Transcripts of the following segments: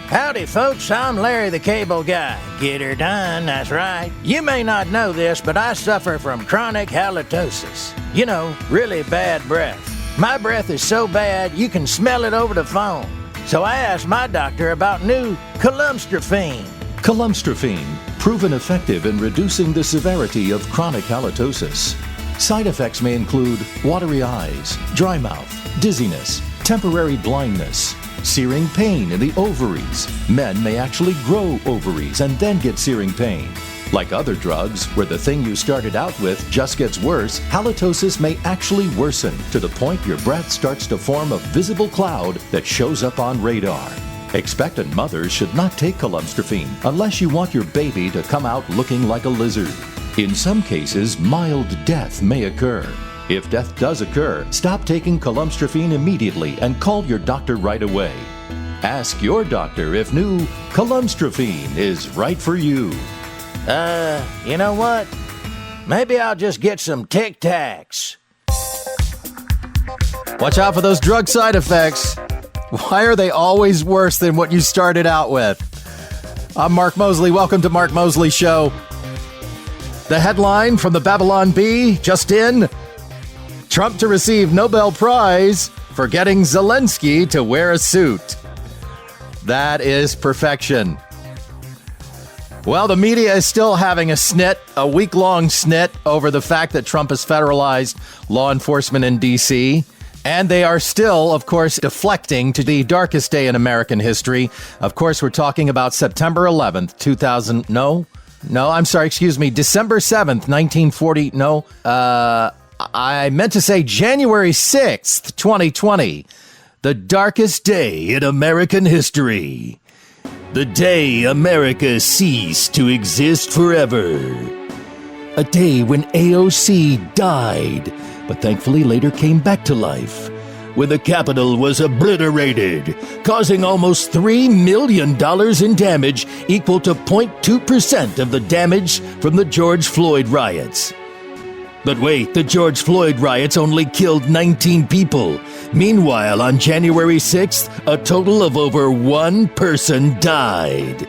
Howdy, folks. I'm Larry the Cable Guy. Get her done, that's right. You may not know this, but I suffer from chronic halitosis. You know, really bad breath. My breath is so bad, you can smell it over the phone. So I asked my doctor about new columstrophene. Columstrophene, proven effective in reducing the severity of chronic halitosis. Side effects may include watery eyes, dry mouth, dizziness, temporary blindness, searing pain in the ovaries. Men may actually grow ovaries and then get searing pain. Like other drugs, where the thing you started out with just gets worse, halitosis may actually worsen to the point your breath starts to form a visible cloud that shows up on radar. Expectant mothers should not take columstrophene unless you want your baby to come out looking like a lizard. In some cases, mild death may occur. If death does occur, stop taking columstrophene immediately and call your doctor right away. Ask your doctor if new columstrophene is right for you. You know what? Maybe I'll just get some Tic Tacs. Watch out for those drug side effects. Why are they always worse than what you started out with? I'm Mark Mosley. Welcome to Mark Mosley Show. The headline from the Babylon Bee just in: Trump to receive Nobel Prize for getting Zelensky to wear a suit. That is perfection. Well, the media is still having a week-long snit over the fact that Trump has federalized law enforcement in D.C., and they are still, of course, deflecting to the darkest day in American history. Of course, we're talking about September 11th, December 7th, 1940. I meant to say January 6th, 2020, the darkest day in American history. The day America ceased to exist forever. A day when AOC died, but thankfully later came back to life. When the Capitol was obliterated, causing almost $3 million in damage, equal to 0.2% of the damage from the George Floyd riots. But wait, the George Floyd riots only killed 19 people. Meanwhile, on January 6th, a total of over 1 person died.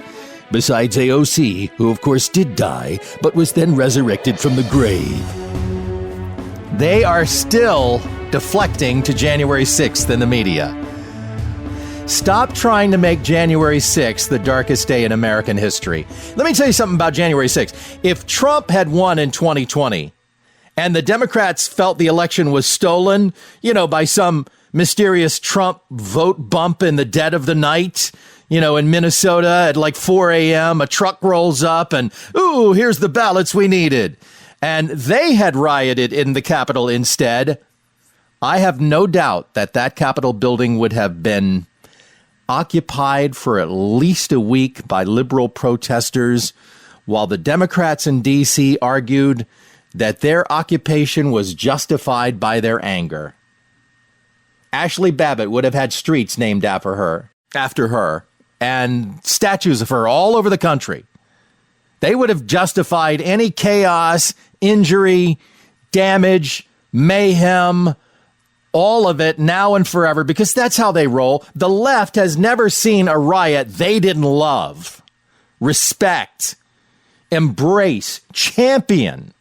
Besides AOC, who of course did die, but was then resurrected from the grave. They are still deflecting to January 6th in the media. Stop trying to make January 6th the darkest day in American history. Let me tell you something about January 6th. If Trump had won in 2020, and the Democrats felt the election was stolen, by some mysterious Trump vote bump in the dead of the night, in Minnesota at like 4 a.m., a truck rolls up and, ooh, here's the ballots we needed. And they had rioted in the Capitol instead. I have no doubt that Capitol building would have been occupied for at least a week by liberal protesters, while the Democrats in D.C. argued that their occupation was justified by their anger. Ashley Babbitt would have had streets named after her, and statues of her all over the country. They would have justified any chaos, injury, damage, mayhem, all of it now and forever, because that's how they roll. The left has never seen a riot they didn't love, respect, embrace, champion,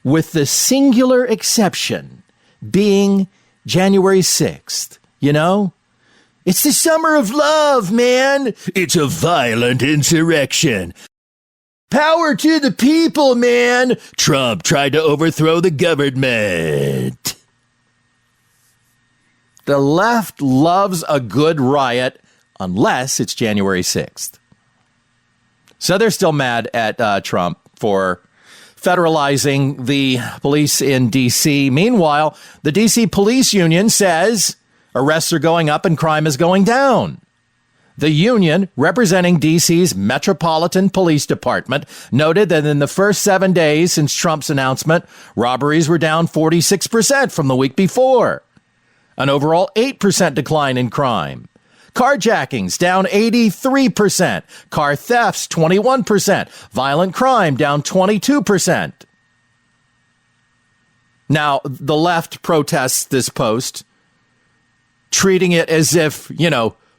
with the singular exception being January 6th, It's the summer of love, man. It's a violent insurrection. Power to the people, man. Trump tried to overthrow the government. The left loves a good riot unless it's January 6th. So they're still mad at Trump for federalizing the police in D.C. Meanwhile, the D.C. police union says arrests are going up and crime is going down. The union, representing D.C.'s Metropolitan Police Department, noted that in the first 7 days since Trump's announcement, robberies were down 46% from the week before. An overall 8% decline in crime. Carjackings down 83%. Car thefts 21%. Violent crime down 22%. Now, the left protests this post, treating it as if,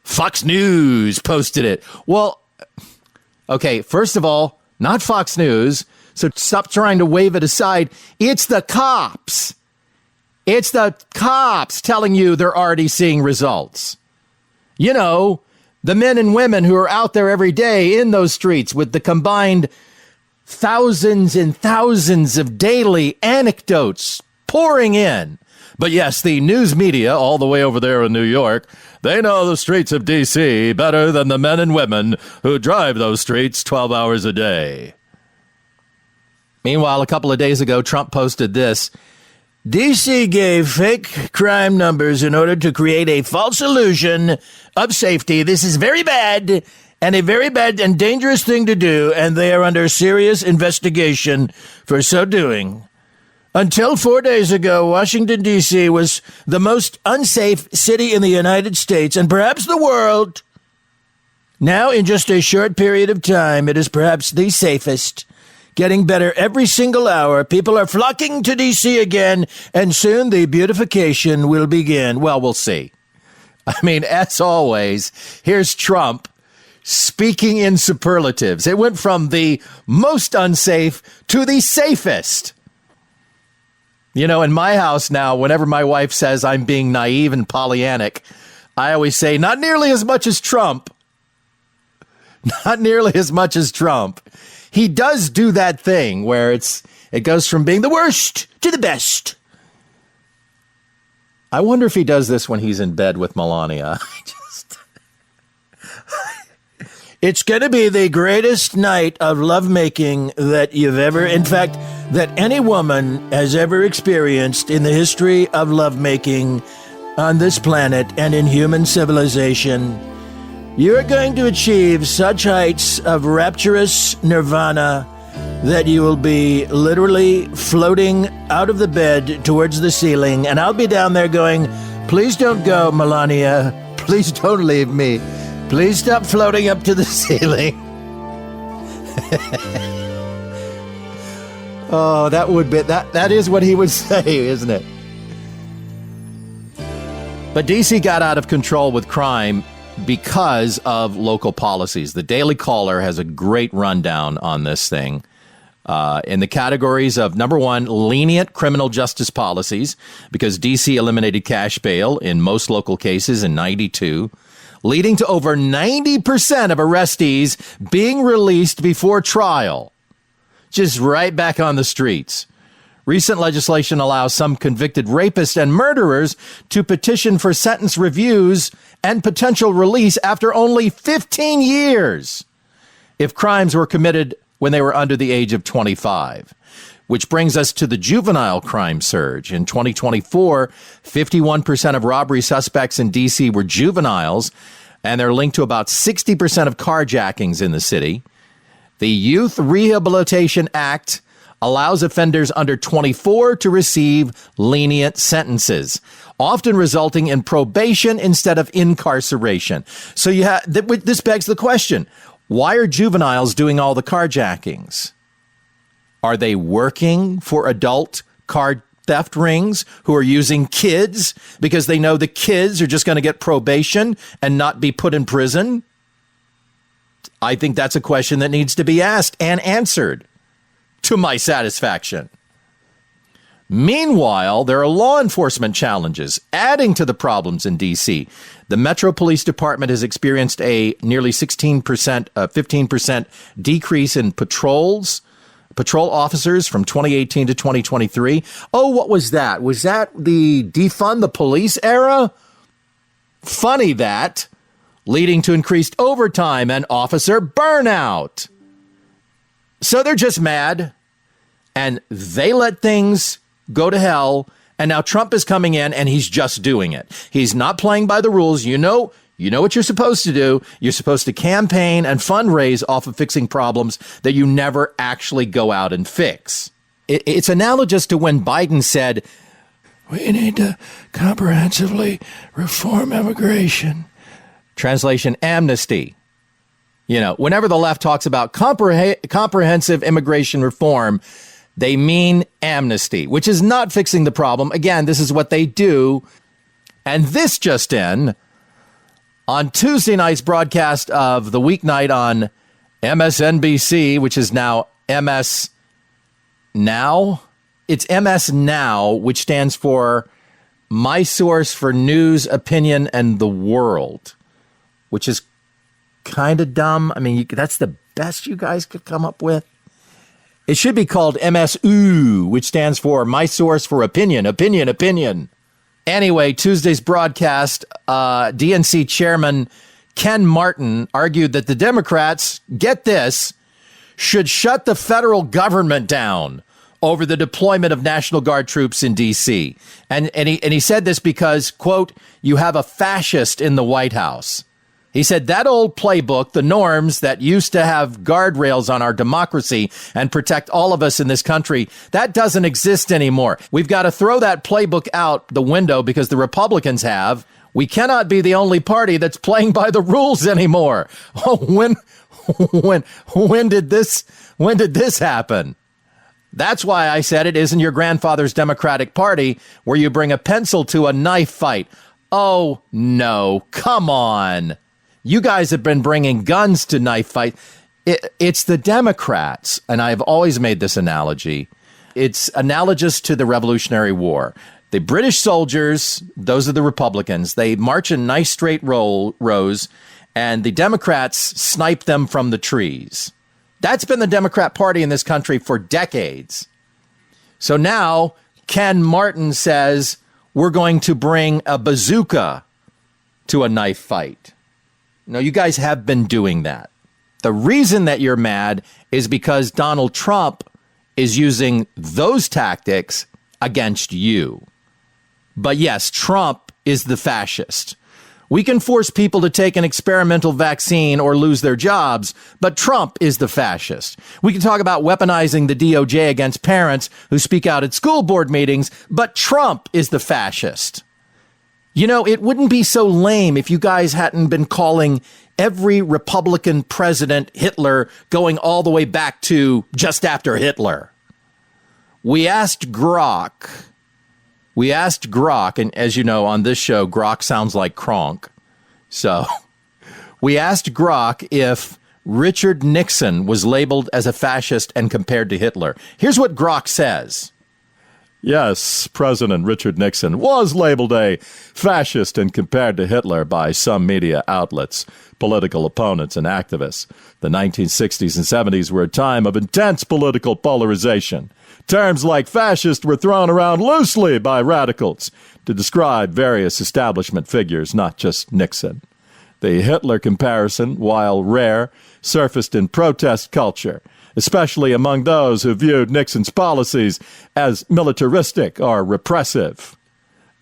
Fox News posted it. Well, okay, first of all, not Fox News, so stop trying to wave it aside. It's the cops. It's the cops telling you they're already seeing results. You know, the men and women who are out there every day in those streets with the combined thousands and thousands of daily anecdotes pouring in. But yes, the news media all the way over there in New York, they know the streets of D.C. better than the men and women who drive those streets 12 hours a day. Meanwhile, a couple of days ago, Trump posted this. D.C. gave fake crime numbers in order to create a false illusion of safety. This is very bad and a very bad and dangerous thing to do, and they are under serious investigation for so doing. Until 4 days ago, Washington, D.C. was the most unsafe city in the United States and perhaps the world. Now, in just a short period of time, it is perhaps the safest. Getting better every single hour. People are flocking to D.C. again, and soon the beautification will begin. Well, we'll see. I mean, as always, here's Trump speaking in superlatives. It went from the most unsafe to the safest. You know, in my house now, whenever my wife says I'm being naive and Pollyannic, I always say, not nearly as much as Trump. Not nearly as much as Trump. He does do that thing where it goes from being the worst to the best. I wonder if he does this when he's in bed with Melania. It's going to be the greatest night of lovemaking that you've ever, in fact, that any woman has ever experienced in the history of lovemaking on this planet and in human civilization. You are going to achieve such heights of rapturous nirvana that you will be literally floating out of the bed towards the ceiling, and I'll be down there going, please don't go, Melania. Please don't leave me. Please stop floating up to the ceiling. Oh, that would be, that is what he would say, isn't it? But D.C. got out of control with crime because of local policies. The Daily Caller has a great rundown on this thing. In the categories of, number one, lenient criminal justice policies, because D.C. eliminated cash bail in most local cases in 92, leading to over 90% of arrestees being released before trial. Just right back on the streets. Recent legislation allows some convicted rapists and murderers to petition for sentence reviews and potential release after only 15 years if crimes were committed when they were under the age of 25. Which brings us to the juvenile crime surge. In 2024, 51% of robbery suspects in D.C. were juveniles, and they're linked to about 60% of carjackings in the city. The Youth Rehabilitation Act allows offenders under 24 to receive lenient sentences, often resulting in probation instead of incarceration. So this begs the question, why are juveniles doing all the carjackings? Are they working for adult car theft rings who are using kids because they know the kids are just going to get probation and not be put in prison? I think that's a question that needs to be asked and answered to my satisfaction. Meanwhile, there are law enforcement challenges adding to the problems in D.C. The Metro Police Department has experienced a nearly 15% decrease in patrol officers from 2018 to 2023. Oh, what was that? Was that the defund the police era? Funny that, leading to increased overtime and officer burnout. So they're just mad, and they let things go to hell, and now Trump is coming in, and he's just doing it. He's not playing by the rules. You know what you're supposed to do. You're supposed to campaign and fundraise off of fixing problems that you never actually go out and fix. It's analogous to when Biden said, we need to comprehensively reform immigration. Translation, amnesty. You know, whenever the left talks about comprehensive immigration reform, they mean amnesty, which is not fixing the problem. Again, this is what they do. And this just in, On Tuesday night's broadcast of the weeknight on MSNBC, which is now MS Now. It's MS Now, which stands for My Source for News, Opinion, and the World, which is kind of dumb. I mean, that's the best you guys could come up with. It should be called MSU, which stands for My Source for Opinion, Opinion, Opinion. Anyway, Tuesday's broadcast, DNC Chairman Ken Martin argued that the Democrats, get this, should shut the federal government down over the deployment of National Guard troops in D.C. And he said this because, quote, you have a fascist in the White House. He said that old playbook, the norms that used to have guardrails on our democracy and protect all of us in this country, that doesn't exist anymore. We've got to throw that playbook out the window because the Republicans have. We cannot be the only party that's playing by the rules anymore. Oh, when did this happen? That's why I said it isn't your grandfather's Democratic Party where you bring a pencil to a knife fight. Oh, no, come on. You guys have been bringing guns to knife fight. It's the Democrats, and I've always made this analogy. It's analogous to the Revolutionary War. The British soldiers, those are the Republicans, they march in nice straight rows, and the Democrats snipe them from the trees. That's been the Democrat Party in this country for decades. So now Ken Martin says we're going to bring a bazooka to a knife fight. No, you guys have been doing that. The reason that you're mad is because Donald Trump is using those tactics against you. But yes, Trump is the fascist. We can force people to take an experimental vaccine or lose their jobs, but Trump is the fascist. We can talk about weaponizing the DOJ against parents who speak out at school board meetings, but Trump is the fascist. You know, it wouldn't be so lame if you guys hadn't been calling every Republican president Hitler going all the way back to just after Hitler. We asked Grok, and as you know, on this show, Grok sounds like Kronk. So we asked Grok if Richard Nixon was labeled as a fascist and compared to Hitler. Here's what Grok says. Yes, President Richard Nixon was labeled a fascist and compared to Hitler by some media outlets, political opponents, and activists. The 1960s and 70s were a time of intense political polarization. Terms like fascist were thrown around loosely by radicals to describe various establishment figures, not just Nixon. The Hitler comparison, while rare, surfaced in protest culture, especially among those who viewed Nixon's policies as militaristic or repressive.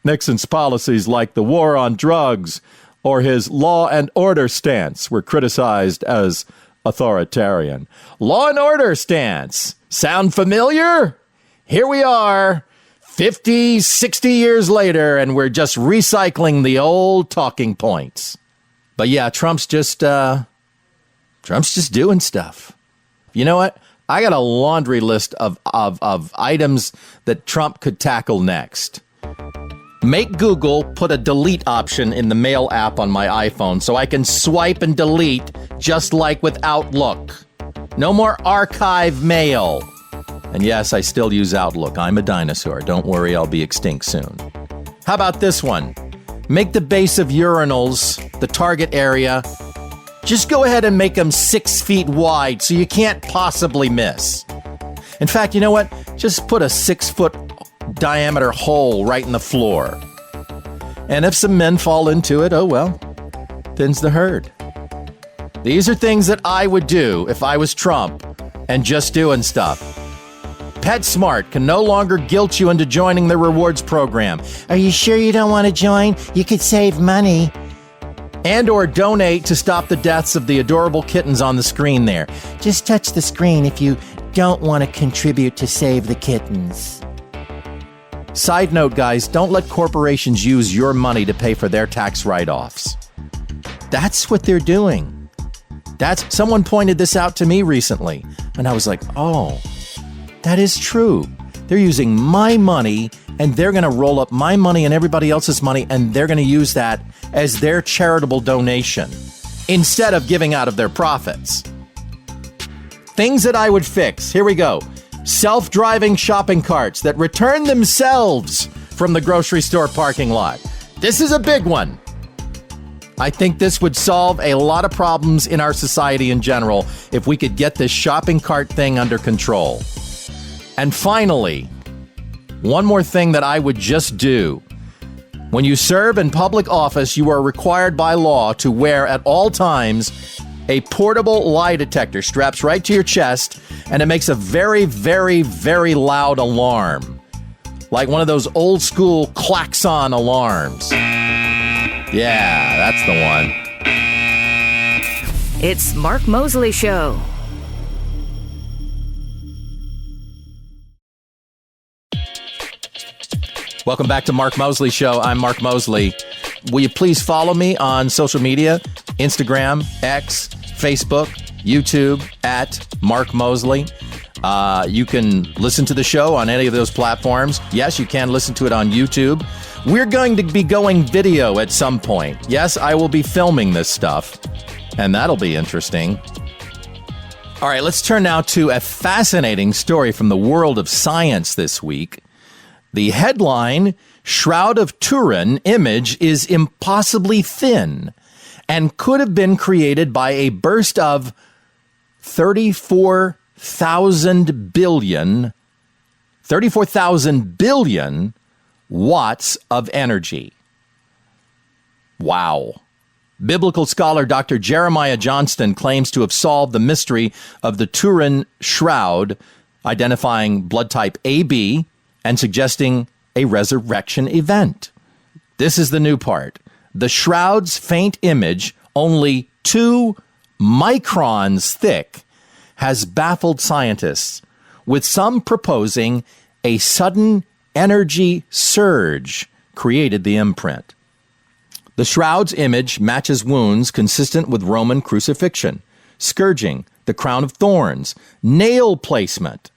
Nixon's policies like the war on drugs or his law and order stance were criticized as authoritarian. Law and order stance. Sound familiar? Here we are, 50, 60 years later, and we're just recycling the old talking points. But yeah, Trump's just doing stuff. You know what? I got a laundry list of items that Trump could tackle next. Make Google put a delete option in the mail app on my iPhone so I can swipe and delete just like with Outlook. No more archive mail. And yes, I still use Outlook. I'm a dinosaur. Don't worry, I'll be extinct soon. How about this one? Make the base of urinals, the target area, just go ahead and make them 6 feet wide so you can't possibly miss. In fact, you know what? Just put a 6-foot diameter hole right in the floor. And if some men fall into it, oh well, thins the herd. These are things that I would do if I was Trump and just doing stuff. PetSmart can no longer guilt you into joining the rewards program. Are you sure you don't want to join? You could save money. And or donate to stop the deaths of the adorable kittens on the screen there. Just touch the screen if you don't want to contribute to save the kittens. Side note, guys, don't let corporations use your money to pay for their tax write-offs. That's what they're doing. Someone pointed this out to me recently, and I was like, oh, that is true. They're using my money, and they're going to roll up my money and everybody else's money, and they're going to use that as their charitable donation instead of giving out of their profits. Things that I would fix. Here we go. Self-driving shopping carts that return themselves from the grocery store parking lot. This is a big one. I think this would solve a lot of problems in our society in general if we could get this shopping cart thing under control. And finally, one more thing that I would just do. When you serve in public office, you are required by law to wear at all times a portable lie detector straps right to your chest, and it makes a very, very, very loud alarm. Like one of those old school klaxon alarms. Yeah, that's the one. It's Mark Mosley Show. Welcome back to Mark Mosley Show. I'm Mark Mosley. Will you please follow me on social media? Instagram, X, Facebook, YouTube, at Mark Mosley. You can listen to the show on any of those platforms. Yes, you can listen to it on YouTube. We're going to be going video at some point. Yes, I will be filming this stuff, and that'll be interesting. All right, let's turn now to a fascinating story from the world of science this week. The headline, Shroud of Turin image is impossibly thin and could have been created by a burst of 34,000 billion watts of energy. Wow. Biblical scholar Dr. Jeremiah Johnston claims to have solved the mystery of the Turin shroud, identifying blood type AB and suggesting a resurrection event. This is the new part. The shroud's faint image, only 2 microns thick, has baffled scientists, with some proposing a sudden energy surge created the imprint. The shroud's image matches wounds consistent with Roman crucifixion, scourging, the crown of thorns, nail placement.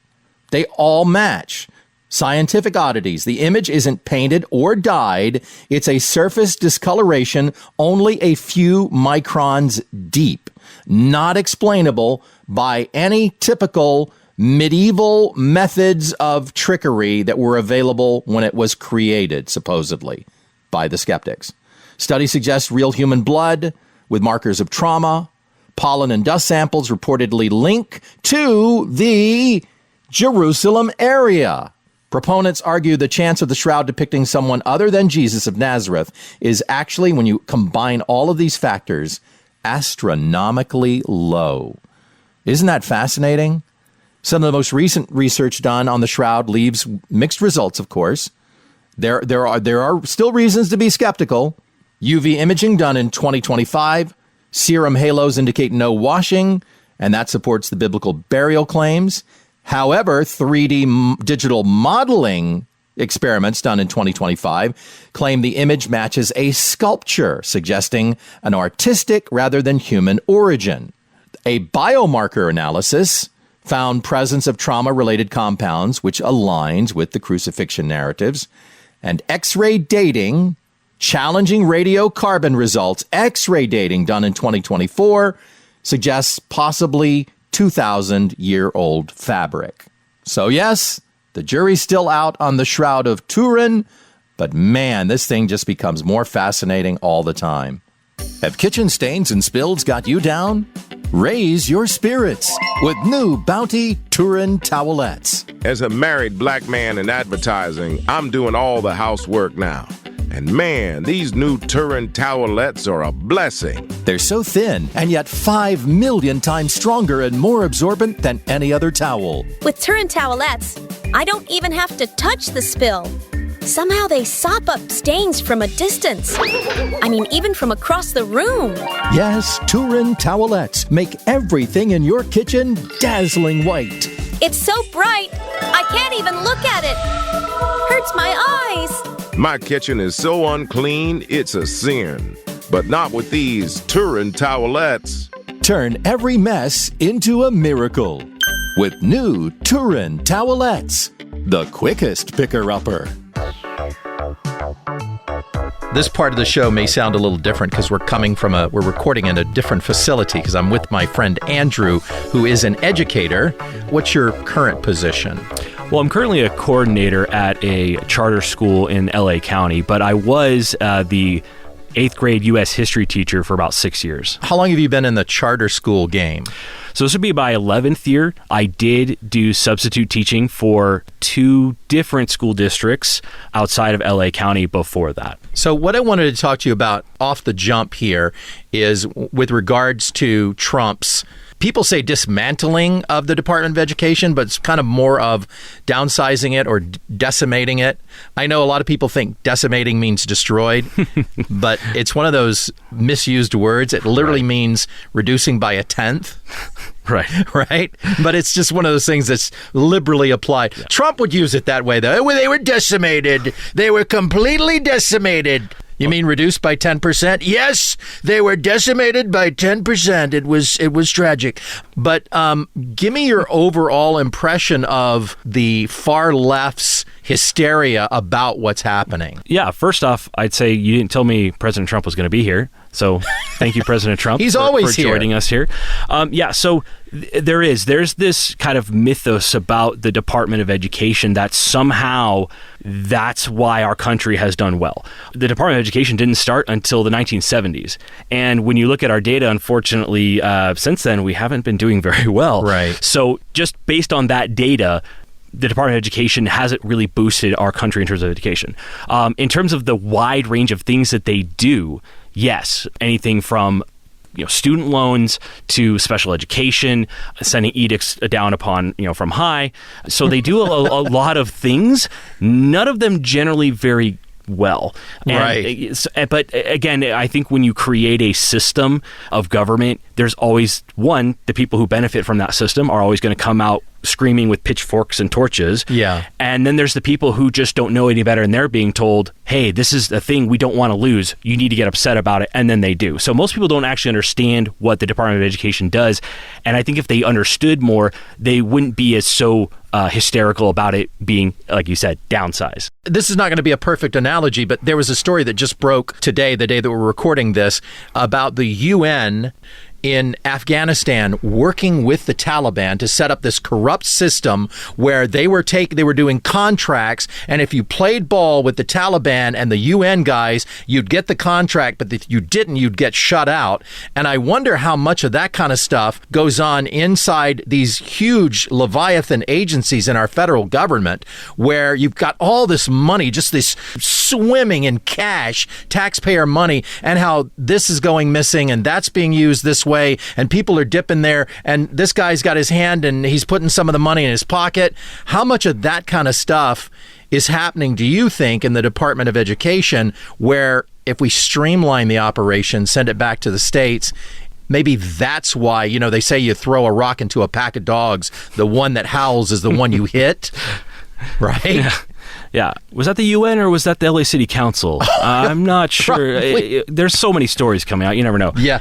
They all match. Scientific oddities. The image isn't painted or dyed. It's a surface discoloration only a few microns deep, not explainable by any typical medieval methods of trickery that were available when it was created, supposedly, by the skeptics. Study suggests real human blood with markers of trauma. Pollen and dust samples reportedly link to the Jerusalem area. Proponents argue the chance of the shroud depicting someone other than Jesus of Nazareth is actually, when you combine all of these factors, astronomically low. Isn't that fascinating? Some of the most recent research done on the shroud leaves mixed results, of course. There are still reasons to be skeptical. UV imaging done in 2025. Serum halos indicate no washing, and that supports the biblical burial claims. However, 3D digital modeling experiments done in 2025 claim the image matches a sculpture, suggesting an artistic rather than human origin. A biomarker analysis found presence of trauma-related compounds, which aligns with the crucifixion narratives. And X-ray dating, challenging radiocarbon results, X-ray dating done in 2024, suggests possibly 2,000-year-old fabric. So yes, the jury's still out on the Shroud of Turin, but man, this thing just becomes more fascinating all the time. Have kitchen stains and spills got you down? Raise your spirits with new Bounty Turin towelettes. As a married black man in advertising, I'm doing all the housework now. And man, these new Turin towelettes are a blessing. They're so thin and yet 5 million times stronger and more absorbent than any other towel. With Turin towelettes, I don't even have to touch the spill. Somehow they sop up stains from a distance. I mean, even from across the room. Yes, Turin towelettes make everything in your kitchen dazzling white. It's so bright, I can't even look at it. Hurts my eyes. My kitchen is so unclean, it's a sin. But not with these Turin towelettes. Turn every mess into a miracle with new Turin towelettes, the quickest picker-upper. This part of the show may sound a little different because we're recording in a different facility because I'm with my friend Andrew, who is an educator. What's your current position? Well, I'm currently a coordinator at a charter school in LA County, but I was the 8th grade U.S. history teacher for about 6 years. How long have you been in the charter school game? So this would be my 11th year. I did do substitute teaching for 2 different school districts outside of LA County before that. So what I wanted to talk to you about off the jump here is with regards to Trump's, people say dismantling of the Department of Education, but it's kind of more of downsizing it or decimating it. I know a lot of people think decimating means destroyed, but it's one of those misused words. It literally means reducing by 1/10. Right. Right? But it's just one of those things that's liberally applied. Yeah. Trump would use it that way, though. They were decimated. They were completely decimated. You mean reduced by 10%? Yes, they were decimated by 10%. It was tragic. But give me your overall impression of the far left's hysteria about what's happening. Yeah, first off, I'd say you didn't tell me President Trump was going to be here. So thank you, President Trump, He's for always here. Joining us here. So there's this kind of mythos about the Department of Education that somehow that's why our country has done well. The Department of Education didn't start until the 1970s. And when you look at our data, unfortunately, since then, we haven't been doing very well. Right. So just based on that data, the Department of Education hasn't really boosted our country in terms of education. In terms of the wide range of things that they do, yes, anything from student loans to special education, sending edicts down upon, from high. So they do a lot of things, none of them generally very well. Right. But again, I think when you create a system of government, there's always the people who benefit from that system are always going to come out screaming with pitchforks and torches. Yeah. And then there's the people who just don't know any better and they're being told, hey, this is a thing we don't want to lose. You need to get upset about it. And then they do. So most people don't actually understand what the Department of Education does. And I think if they understood more, they wouldn't be as so hysterical about it being, like you said, downsized. This is not going to be a perfect analogy, but there was a story that just broke today, the day that we're recording this, about the UN in Afghanistan working with the Taliban to set up this corrupt system where they were doing contracts, and if you played ball with the Taliban and the UN guys, you'd get the contract, but if you didn't, you'd get shut out. And I wonder how much of that kind of stuff goes on inside these huge Leviathan agencies in our federal government, where you've got all this money, just this swimming in cash, taxpayer money, and how this is going missing and that's being used this way, and people are dipping there, and this guy's got his hand and he's putting some of the money in his pocket. How much of that kind of stuff is happening, do you think, in the Department of Education, where if we streamline the operation, send it back to the states, maybe that's why, they say you throw a rock into a pack of dogs, the one that howls is the one you hit, right? Yeah. Was that the UN or was that the LA City Council? I'm not sure. There's so many stories coming out. You never know. Yeah.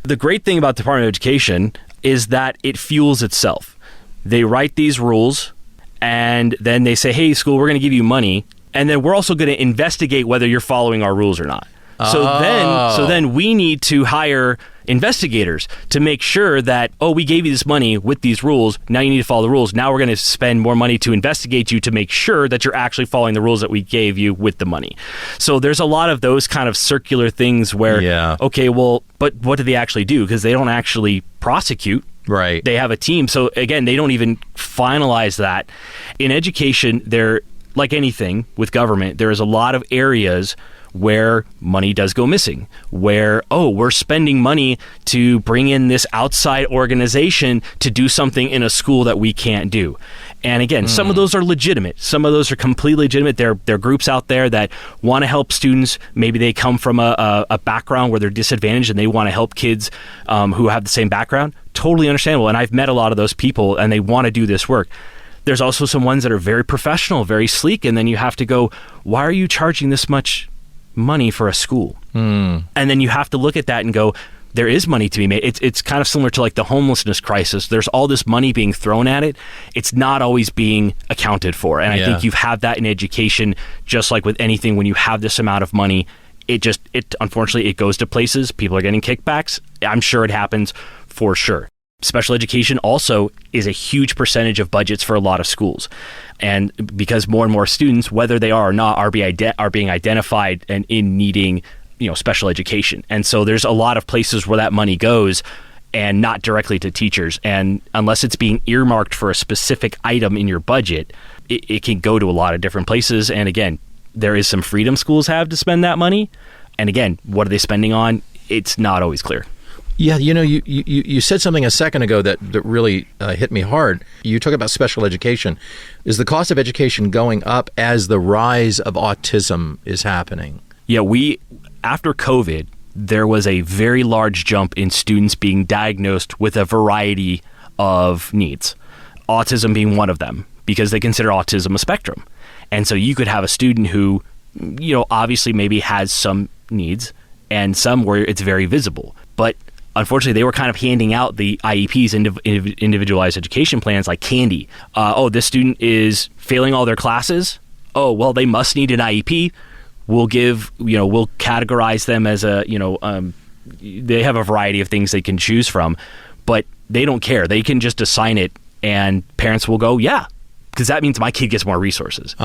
The great thing about the Department of Education is that it fuels itself. They write these rules and then they say, hey, school, we're going to give you money. And then we're also going to investigate whether you're following our rules or not. So then we need to hire investigators to make sure that, we gave you this money with these rules. Now you need to follow the rules. Now we're going to spend more money to investigate you to make sure that you're actually following the rules that we gave you with the money. So there's a lot of those kind of circular things where, okay, well, but what do they actually do? Because they don't actually prosecute. Right. They have a team. So again, they don't even finalize that. In education, like anything with government, there is a lot of areas where money does go missing, where, we're spending money to bring in this outside organization to do something in a school that we can't do. And again, some of those are legitimate. Some of those are completely legitimate. There are groups out there that want to help students. Maybe they come from a background where they're disadvantaged and they want to help kids who have the same background. Totally understandable. And I've met a lot of those people and they want to do this work. There's also some ones that are very professional, very sleek. And then you have to go, why are you charging this much money for a school? And then you have to look at that and go, there is money to be made. It's kind of similar to like the homelessness crisis. There's all this money being thrown at it. It's not always being accounted for. And I think you have that in education, just like with anything. When you have this amount of money, it unfortunately, it goes to places. People are getting kickbacks. I'm sure it happens for sure. Special education also is a huge percentage of budgets for a lot of schools. And because more and more students, whether they are or not, are being identified and in needing, special education. And so there's a lot of places where that money goes and not directly to teachers. And unless it's being earmarked for a specific item in your budget, it can go to a lot of different places. And again, there is some freedom schools have to spend that money. And again, what are they spending on? It's not always clear. Yeah, you said something a second ago that really hit me hard. You talk about special education. Is the cost of education going up as the rise of autism is happening? Yeah, after COVID, there was a very large jump in students being diagnosed with a variety of needs, autism being one of them, because they consider autism a spectrum. And so you could have a student who, obviously maybe has some needs and some where it's very visible. But unfortunately, they were kind of handing out the IEPs, individualized education plans, like candy. This student is failing all their classes. Oh, well, they must need an IEP. We'll we'll categorize them as they have a variety of things they can choose from, but they don't care. They can just assign it, and parents will go, yeah, because that means my kid gets more resources.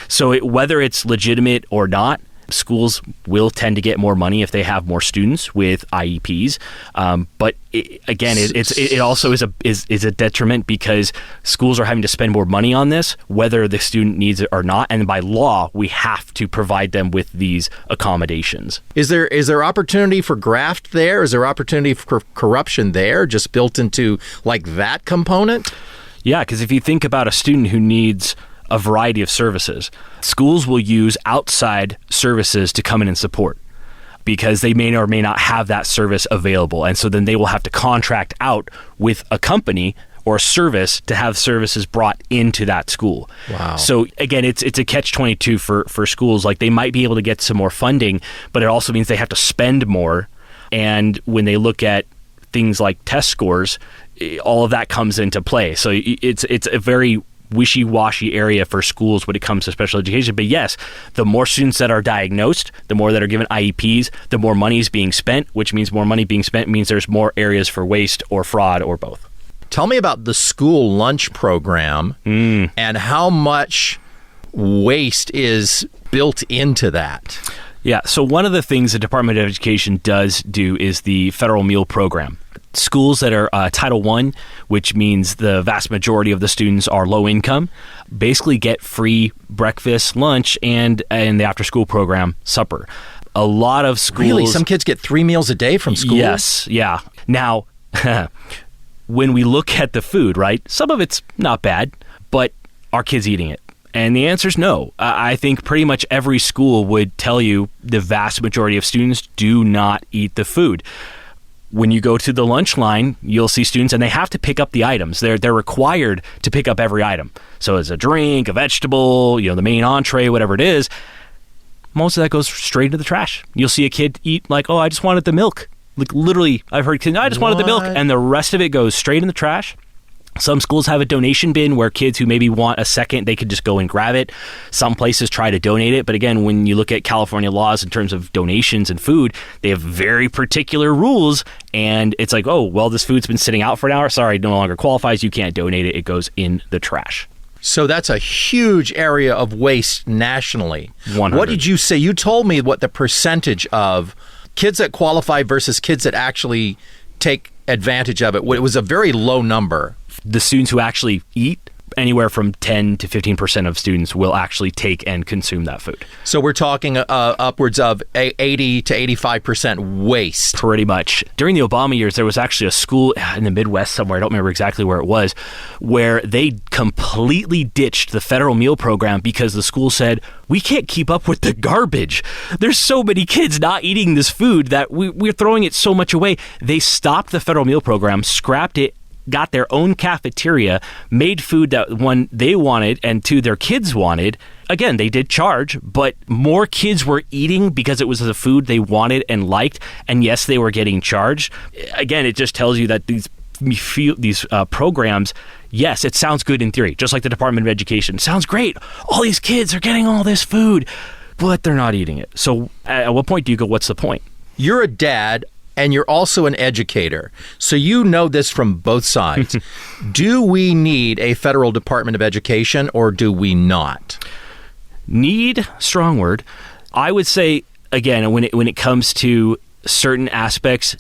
So whether it's legitimate or not, schools will tend to get more money if they have more students with IEPs. But it also is a detriment because schools are having to spend more money on this, whether the student needs it or not. And by law, we have to provide them with these accommodations. Is there opportunity for graft there? Is there opportunity for corruption there, just built into like that component? Yeah, because if you think about a student who needs a variety of services, schools will use outside services to come in and support because they may or may not have that service available. And so then they will have to contract out with a company or a service to have services brought into that school. Wow. So again, it's a catch-22 for schools. Like, they might be able to get some more funding, but it also means they have to spend more. And when they look at things like test scores, all of that comes into play. So it's a very wishy-washy area for schools when it comes to special education. But yes, the more students that are diagnosed, the more that are given IEPs, the more money is being spent, which means more money being spent means there's more areas for waste or fraud or both. Tell me about the school lunch program and how much waste is built into that. Yeah, so one of the things the Department of Education does do is the federal meal program. Schools that are Title I, which means the vast majority of the students are low income, basically get free breakfast, lunch, and the after-school program, supper. A lot of schools... Really? Some kids get 3 meals a day from school? Yes, yeah. Now, when we look at the food, right, some of it's not bad, but are kids eating it? And the answer is no. I think pretty much every school would tell you the vast majority of students do not eat the food. When you go to the lunch line, you'll see students, and they have to pick up the items. They're required to pick up every item. So it's a drink, a vegetable, the main entree, whatever it is. Most of that goes straight into the trash. You'll see a kid eat like, I just wanted the milk. Like, literally, I've heard kids, I just wanted the milk. And the rest of it goes straight in the trash. Some schools have a donation bin where kids who maybe want a second, they could just go and grab it. Some places try to donate it. But again, when you look at California laws in terms of donations and food, they have very particular rules. And it's like, this food's been sitting out for an hour. Sorry, it no longer qualifies. You can't donate it. It goes in the trash. So that's a huge area of waste nationally. 100. What did you say? You told me what the percentage of kids that qualify versus kids that actually take advantage of it. It was a very low number. The students who actually eat, anywhere from 10 to 15% of students will actually take and consume that food. So we're talking upwards of 80 to 85% waste. Pretty much. During the Obama years, there was actually a school in the Midwest somewhere, I don't remember exactly where it was, where they completely ditched the federal meal program because the school said, we can't keep up with the garbage. There's so many kids not eating this food that we're throwing it so much away. They stopped the federal meal program, scrapped it, got their own cafeteria, made food that, one, they wanted, and two, their kids wanted. Again, they did charge, but more kids were eating because it was the food they wanted and liked, and yes, they were getting charged. Again, it just tells you that these programs, yes, it sounds good in theory, just like the Department of Education. Sounds great. All these kids are getting all this food. but they're not eating it. So at what point do you go, what's the point? You're a dad and you're also an educator. So you know this from both sides. Do we need a federal Department of Education or do we not? Need, strong word. I would say, again, when it comes to certain aspects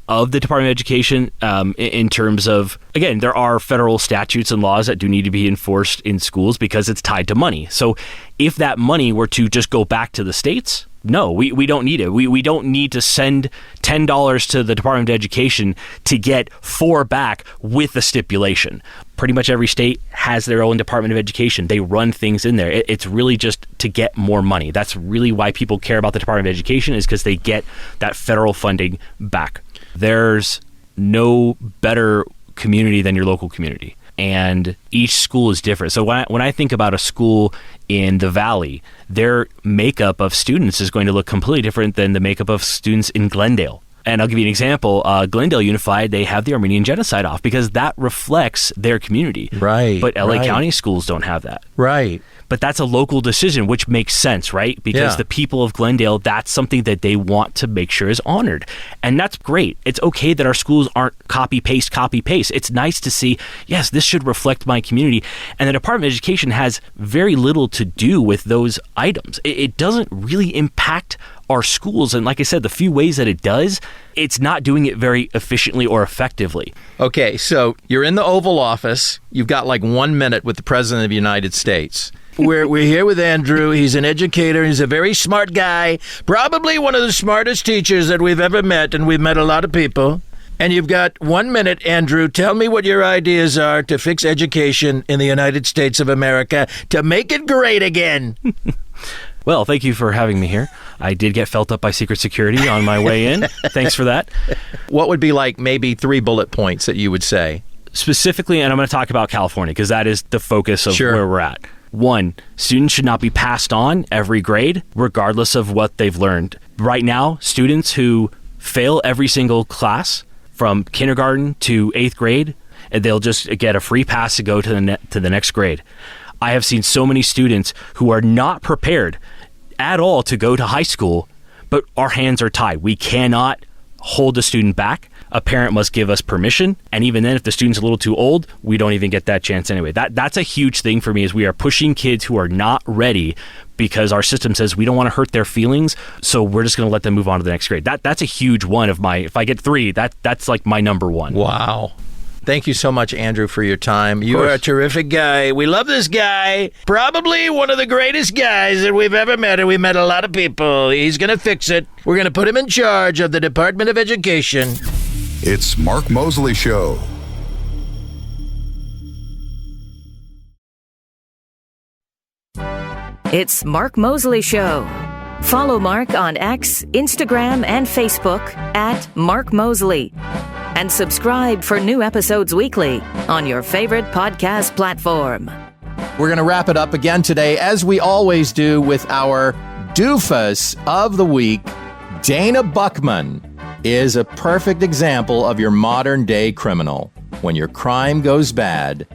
of the Department of Education, in terms of, again, there are federal statutes and laws that do need to be enforced in schools because it's tied to money. So if that money were to just go back to the states, no, we don't need it. We don't need to send $10 to the Department of Education to get $4 back with a stipulation. Pretty much every state has their own Department of Education. They run things in there. It's really just to get more money. That's really why people care about the Department of Education, is because they get that federal funding back. There's no better community than your local community. And each school is different. So when I think about a school in the Valley, their makeup of students is going to look completely different than the makeup of students in Glendale. And I'll give you an example. Glendale Unified, they have the Armenian genocide off because that reflects their community. Right. But LA County schools don't have that. Right. But that's a local decision, which makes sense, right? Because the people of Glendale, that's something that they want to make sure is honored. And that's great. It's okay that our schools aren't copy, paste. It's nice to see, yes, this should reflect my community. And the Department of Education has very little to do with those items. It doesn't really impact our schools. And like I said, the few ways that it does, it's not doing it very efficiently or effectively. Okay, so you're in the Oval Office. You've got like 1 minute with the President of the United States. We're here with Andrew. He's an educator. He's a very smart guy. Probably one of the smartest teachers that we've ever met, and we've met a lot of people. And you've got 1 minute, Andrew. Tell me what your ideas are to fix education in the United States of America, to make it great again. Well, thank you for having me here. I did get felt up by Secret Security on my way in. Thanks for that. What would be like maybe 3 bullet points that you would say? Specifically, and I'm going to talk about California because that is the focus of where we're at. 1, students should not be passed on every grade, regardless of what they've learned. Right now, students who fail every single class from kindergarten to 8th grade, and they'll just get a free pass to go to the next grade. I have seen so many students who are not prepared at all to go to high school, but our hands are tied. We cannot hold a student back. A parent must give us permission. And even then, if the student's a little too old, we don't even get that chance anyway. That's a huge thing for me, is we are pushing kids who are not ready because our system says we don't want to hurt their feelings. So we're just going to let them move on to the next grade. That's a huge one of my, if I get 3, that's like my number 1. Wow. Thank you so much, Andrew, for your time. You are a terrific guy. We love this guy. Probably one of the greatest guys that we've ever met, and we met a lot of people. He's going to fix it. We're going to put him in charge of the Department of Education. It's Mark Mosley Show. It's Mark Mosley Show. Follow Mark on X, Instagram, and Facebook at Mark Mosley. And subscribe for new episodes weekly on your favorite podcast platform. We're going to wrap it up again today, as we always do, with our doofus of the week. Dana Buckman is a perfect example of your modern-day criminal. When your crime goes bad,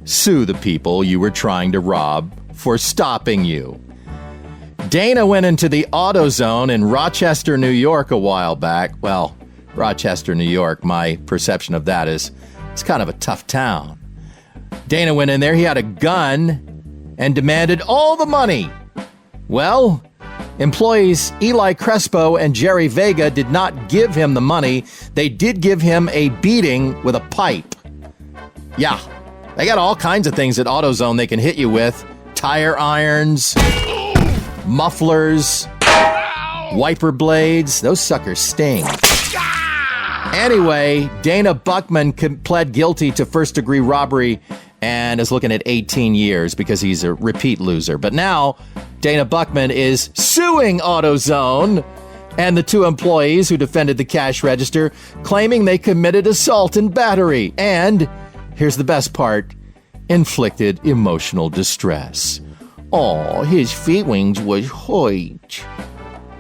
sue the people you were trying to rob for stopping you. Dana went into the AutoZone in Rochester, New York a while back. Well, Rochester, New York, my perception of that is it's kind of a tough town. Dana went in there, he had a gun, and demanded all the money. Well, employees Eli Crespo and Jerry Vega did not give him the money. They did give him a beating with a pipe. Yeah, they got all kinds of things at AutoZone they can hit you with. Tire irons, mufflers, wiper blades. Those suckers sting. Anyway, Dana Buckman pled guilty to first-degree robbery and is looking at 18 years because he's a repeat loser. But now, Dana Buckman is suing AutoZone and the 2 employees who defended the cash register, claiming they committed assault and battery and, here's the best part, inflicted emotional distress. Aw, his feelings was hurt.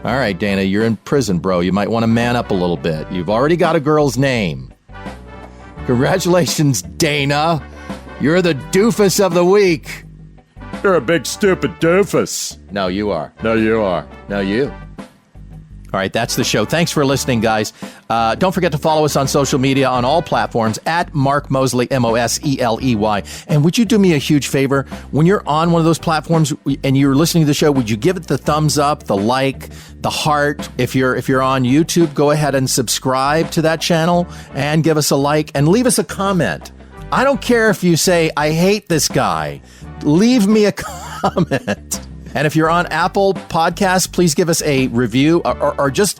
All right, Dana, you're in prison, bro. You might want to man up a little bit. You've already got a girl's name. Congratulations, Dana. You're the doofus of the week. You're a big stupid doofus. No, you are. No, you are. No, you. All right, that's the show. Thanks for listening, guys. Don't forget to follow us on social media on all platforms at Mark Moseley, Moseley. And would you do me a huge favor? When you're on one of those platforms and you're listening to the show, would you give it the thumbs up, the like, the heart? If you're on YouTube, go ahead and subscribe to that channel and give us a like and leave us a comment. I don't care if you say, I hate this guy. Leave me a comment. And if you're on Apple Podcasts, please give us a review or just